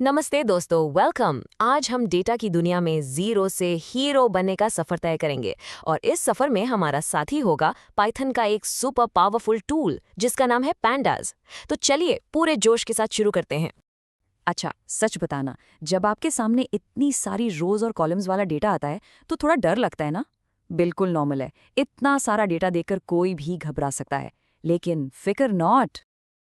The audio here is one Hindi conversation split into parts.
नमस्ते दोस्तों, वेलकम। आज हम डेटा की दुनिया में जीरो से हीरो बनने का सफर तय करेंगे और इस सफर में हमारा साथी होगा पाइथन का एक सुपर पावरफुल टूल जिसका नाम है पैंडाज। तो चलिए पूरे जोश के साथ शुरू करते हैं। अच्छा, सच बताना, जब आपके सामने इतनी सारी रोज और कॉलम्स वाला डेटा आता है तो थोड़ा डर लगता है ना? बिल्कुल नॉर्मल है। इतना सारा डेटा देखकर कोई भी घबरा सकता है। लेकिन फिकर नॉट।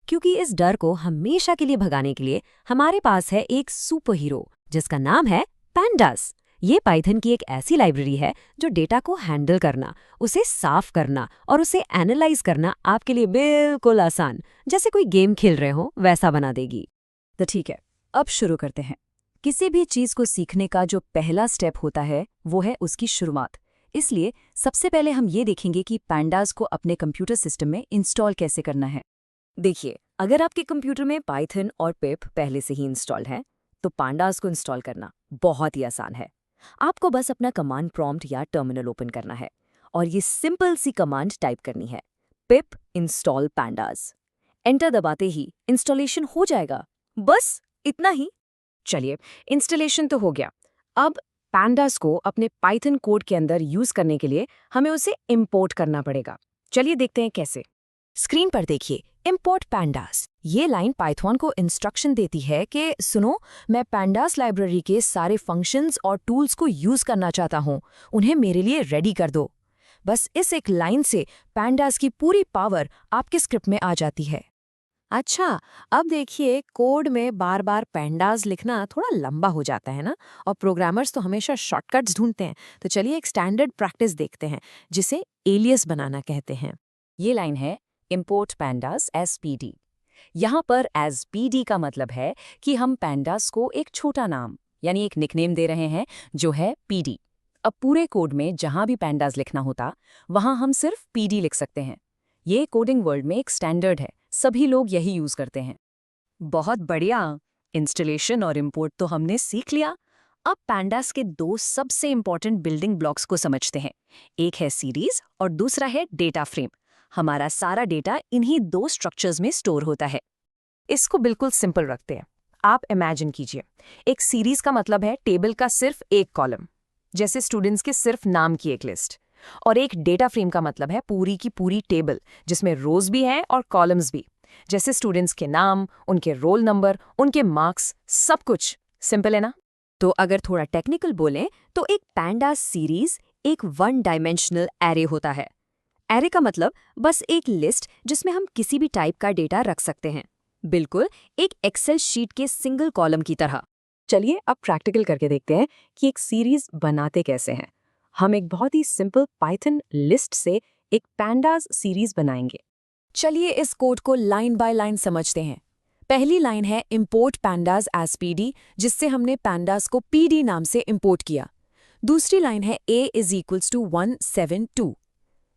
क्योंकि इस डर को हमेशा के लिए भगाने के लिए हमारे पास है एक सुपर हीरो जिसका नाम है पैंडास। ये पाइथन की एक ऐसी लाइब्रेरी है जो डेटा को हैंडल करना, उसे साफ करना और उसे एनालाइज करना आपके लिए बिल्कुल आसान, जैसे कोई गेम खेल रहे हो वैसा बना देगी। तो ठीक है, अब शुरू करते हैं। किसी भी चीज को सीखने का जो पहला स्टेप होता है वो है उसकी शुरुआत। इसलिए सबसे पहले हम ये देखेंगे कि पैंडास को अपने कंप्यूटर सिस्टम में इंस्टॉल कैसे करना है। देखिए, अगर आपके कंप्यूटर में पाइथन और पिप पहले से ही इंस्टॉल्ड है तो पांडास को इंस्टॉल करना बहुत ही आसान है। आपको बस अपना कमांड प्रॉम्प्ट या टर्मिनल ओपन करना है और ये सिंपल सी कमांड टाइप करनी है, पिप इंस्टॉल पैंडास। एंटर दबाते ही इंस्टॉलेशन हो जाएगा। बस इतना ही। चलिए, इंस्टॉलेशन तो हो गया। अब पैंडास को अपने पाइथन कोड के अंदर यूज करने के लिए हमें उसे इंपोर्ट करना पड़ेगा। चलिए देखते हैं कैसे। स्क्रीन पर देखिए, इंपोर्ट पैंडास। ये लाइन पाइथन को इंस्ट्रक्शन देती है कि सुनो, मैं पैंडास लाइब्रेरी के सारे फंक्शंस और टूल्स को यूज करना चाहता हूँ, उन्हें मेरे लिए रेडी कर दो। बस इस एक लाइन से पैंडास की पूरी पावर आपके स्क्रिप्ट में आ जाती है। अच्छा, अब देखिए, कोड में बार बार पैंडास लिखना थोड़ा लंबा हो जाता है ना, और प्रोग्रामर्स तो हमेशा शॉर्टकट्स ढूंढते हैं। तो चलिए एक स्टैंडर्ड प्रैक्टिस देखते हैं जिसे एलियस बनाना कहते हैं। ये लाइन है import pandas as pd। यहाँ पर as pd का मतलब है कि हम pandas को एक छोटा नाम यानी एक निकनेम दे रहे हैं जो है pd। अब पूरे कोड में जहाँ भी pandas लिखना होता वहाँ हम सिर्फ pd लिख सकते हैं। ये कोडिंग वर्ल्ड में एक स्टैंडर्ड है, सभी लोग यही यूज करते हैं। बहुत बढ़िया, इंस्टॉलेशन और इंपोर्ट तो हमने सीख लिया। अब pandas के दो सबसे इंपॉर्टेंट बिल्डिंग ब्लॉक्स को समझते हैं। एक है सीरीज और दूसरा है डेटा फ्रेम। हमारा सारा डेटा इन्हीं दो स्ट्रक्चर्स में स्टोर होता है। इसको बिल्कुल सिंपल रखते हैं। आप इमेजिन कीजिए, एक सीरीज का मतलब है टेबल का सिर्फ एक कॉलम, जैसे स्टूडेंट्स के सिर्फ नाम की एक लिस्ट। और एक डेटा फ्रेम का मतलब है पूरी की पूरी टेबल जिसमें रोज भी हैं और कॉलम्स भी, जैसे स्टूडेंट्स के नाम, उनके रोल नंबर, उनके मार्क्स, सब कुछ। सिंपल है ना? तो अगर थोड़ा टेक्निकल बोलें तो एक पैंडास सीरीज एक वन डायमेंशनल एरे होता है। एरे का मतलब बस एक लिस्ट जिसमें हम किसी भी टाइप का डेटा रख सकते हैं, बिल्कुल एक एक्सेल शीट के सिंगल कॉलम की तरह। चलिए अब प्रैक्टिकल करके देखते हैं कि एक सीरीज बनाते कैसे हैं। हम एक बहुत ही सिंपल पाइथन लिस्ट से एक पैंडास सीरीज बनाएंगे। चलिए इस कोड को लाइन बाय लाइन समझते हैं। पहली लाइन है import pandas as pd, जिससे हमने pandas को pd नाम से इंपोर्ट किया। दूसरी लाइन है a is equals to 172।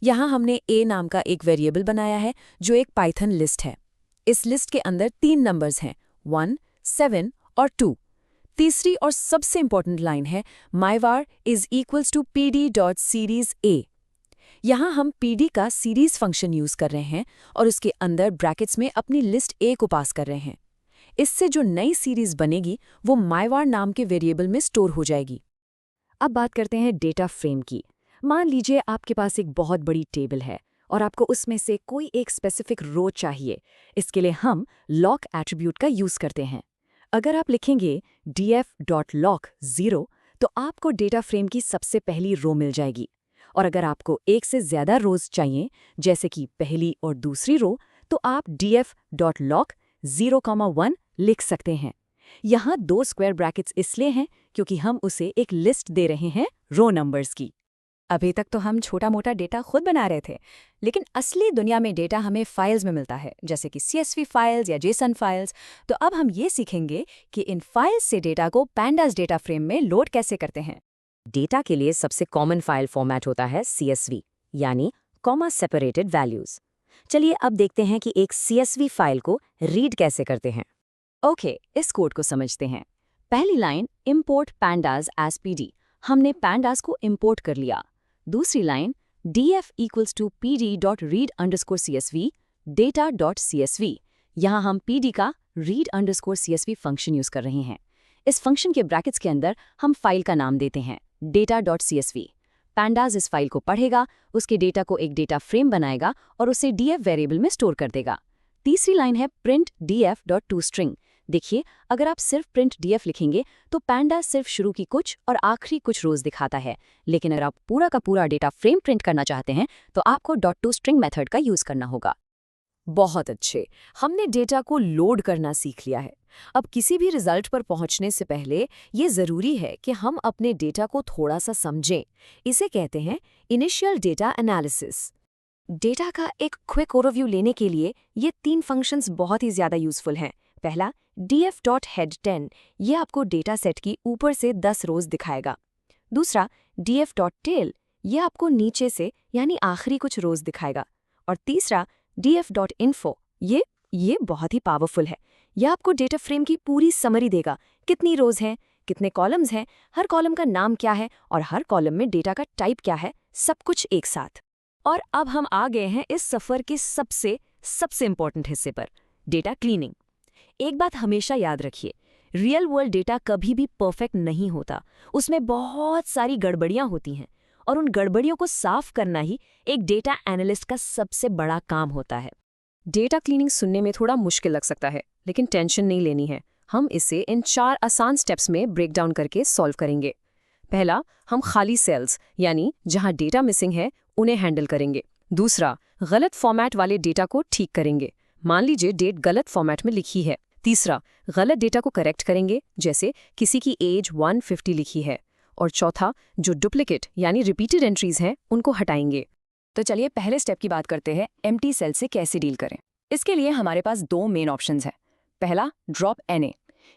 यहाँ हमने a नाम का एक वेरिएबल बनाया है जो एक पाइथन लिस्ट है। इस लिस्ट के अंदर 3 नंबर्स हैं, 1, 7 और 2। तीसरी और सबसे इंपॉर्टेंट लाइन है myvar is equals to pd.seriesa। यहाँ हम pd का सीरीज फंक्शन यूज कर रहे हैं और उसके अंदर ब्रैकेट्स में अपनी लिस्ट a को पास कर रहे हैं। इससे जो नई सीरीज बनेगी वो myvar नाम के वेरिएबल में स्टोर हो जाएगी। अब बात करते हैं डेटा फ्रेम की। मान लीजिए आपके पास एक बहुत बड़ी टेबल है और आपको उसमें से कोई एक स्पेसिफिक रो चाहिए। इसके लिए हम लॉक एट्रीब्यूट का यूज करते हैं। अगर आप लिखेंगे df.lock 0 तो आपको डेटा फ्रेम की सबसे पहली रो मिल जाएगी। और अगर आपको एक से ज्यादा रोज चाहिए, जैसे कि पहली और दूसरी रो, तो आप df.lock 0,1 लिख सकते हैं। यहाँ 2 स्क्वायर ब्रैकेट्स इसलिए हैं क्योंकि हम उसे एक लिस्ट दे रहे हैं रो नंबर्स की। अभी तक तो हम छोटा मोटा डेटा खुद बना रहे थे, लेकिन असली दुनिया में डेटा हमें फाइल्स में मिलता है, जैसे कि CSV फाइल्स या JSON फाइल्स। तो अब हम ये सीखेंगे कि इन फाइल्स से डेटा को पैंडास डेटा फ्रेम में लोड कैसे करते हैं। डेटा के लिए सबसे कॉमन फाइल फॉर्मेट होता है CSV, यानी कॉमा सेपरेटेड वैल्यूज। चलिए अब देखते हैं कि एक CSV फाइल को रीड कैसे करते हैं। ओके, इस कोड को समझते हैं। पहली line import pandas as pd, हमने pandas को इंपोर्ट कर लिया। दूसरी line df equals to pd.read_csv data.csv, यहाँ हम pd का read_csv फंक्शन यूज कर रहे हैं। इस फंक्शन के ब्रैकेट्स के अंदर हम फाइल का नाम देते हैं data.csv। pandas इस फाइल को पढ़ेगा, उसके डेटा को एक डेटा फ्रेम बनाएगा और उसे df वेरिएबल में स्टोर कर देगा। तीसरी लाइन है print df.toString। देखिए, अगर आप सिर्फ print df लिखेंगे तो pandas सिर्फ शुरू की कुछ और आखिरी कुछ रोज दिखाता है, लेकिन अगर आप पूरा का पूरा डेटा फ्रेम प्रिंट करना चाहते हैं तो आपको .toString मेथड का यूज करना होगा। बहुत अच्छे, हमने डेटा को लोड करना सीख लिया है। अब किसी भी रिजल्ट पर पहुंचने से पहले ये ज़रूरी है कि हम अपने डेटा को थोड़ा सा समझें। इसे कहते हैं इनिशियल डेटा एनालिसिस। डेटा का एक क्विक ओवरव्यू लेने के लिए ये 3 फंक्शंस बहुत ही ज़्यादा यूजफुल हैं। पहला, df.head10, ये आपको डेटा सेट की ऊपर से 10 रोज दिखाएगा। दूसरा, df.tail, ये आपको नीचे से यानी आखिरी कुछ रोज दिखाएगा। और तीसरा, df.info, ये बहुत ही पावरफुल है। यह आपको डेटा फ्रेम की पूरी समरी देगा, कितनी रोज हैं, कितने कॉलम्स हैं, हर कॉलम का नाम क्या है और हर कॉलम में डेटा का टाइप क्या है, सब कुछ एक साथ। और अब हम आ गए हैं इस सफ़र के सबसे इम्पोर्टेंट हिस्से पर, डेटा क्लीनिंग। एक बात हमेशा याद रखिए, रियल वर्ल्ड डेटा कभी भी परफेक्ट नहीं होता, उसमें बहुत सारी गड़बड़ियां होती हैं और उन गड़बड़ियों को साफ करना ही एक डेटा एनालिस्ट का सबसे बड़ा काम होता है। डेटा क्लीनिंग सुनने में थोड़ा मुश्किल लग सकता है, लेकिन टेंशन नहीं लेनी है। हम इसे इन 4 आसान स्टेप्स में ब्रेक डाउन करके सॉल्व करेंगे। पहला, हम खाली सेल्स यानी जहां डेटा मिसिंग है उन्हें हैंडल करेंगे। दूसरा, गलत फॉर्मेट वाले डेटा को ठीक करेंगे। मान लीजिए डेट गलत फॉर्मेट में लिखी है। तीसरा, गलत डेटा को करेक्ट करेंगे, जैसे किसी की एज 150 लिखी है। और चौथा, जो डुप्लीकेट यानी रिपीटेड एंट्रीज हैं उनको हटाएंगे। तो चलिए पहले स्टेप की बात करते हैं, एम्प्टी सेल से कैसे डील करें। इसके लिए हमारे पास 2 मेन ऑप्शंस हैं। पहला, ड्रॉप NA,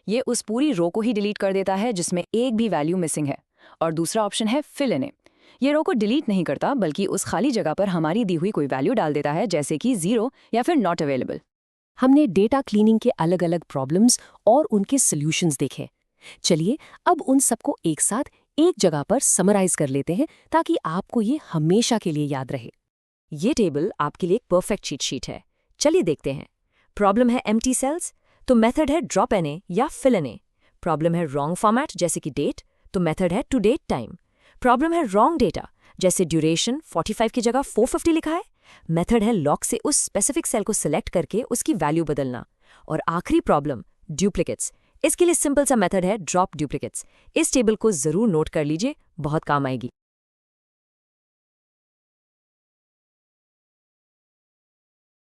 ये उस पूरी रो को ही डिलीट कर देता है जिसमें एक भी वैल्यू मिसिंग है। और दूसरा ऑप्शन है फिल NA, ये रो को डिलीट नहीं करता बल्कि उस खाली जगह पर हमारी दी हुई कोई वैल्यू डाल देता है, जैसे कि 0 या फिर नॉट अवेलेबल। हमने डेटा क्लीनिंग के अलग अलग प्रॉब्लम्स और उनके सॉल्यूशंस देखे। चलिए अब उन सबको एक साथ एक जगह पर समराइज कर लेते हैं ताकि आपको ये हमेशा के लिए याद रहे। ये टेबल आपके लिए एक परफेक्ट चीट शीट है। चलिए देखते हैं। प्रॉब्लम है एम्प्टी सेल्स, तो मेथड है ड्रॉप NA या फिल NA। प्रॉब्लम है रॉन्ग फॉर्मेट जैसे कि डेट, तो मेथड है टू डेट टाइम। प्रॉब्लम है रॉन्ग डेटा, जैसे ड्यूरेशन 45 की जगह 450 लिखा है, मेथड है लॉक से उस स्पेसिफिक सेल को सिलेक्ट करके उसकी वैल्यू बदलना। और आखिरी प्रॉब्लम डुप्लीकेट्स, इसके लिए सिंपल सा मेथड है ड्रॉप डुप्लीकेट्स। इस टेबल को जरूर नोट कर लीजिए, बहुत काम आएगी।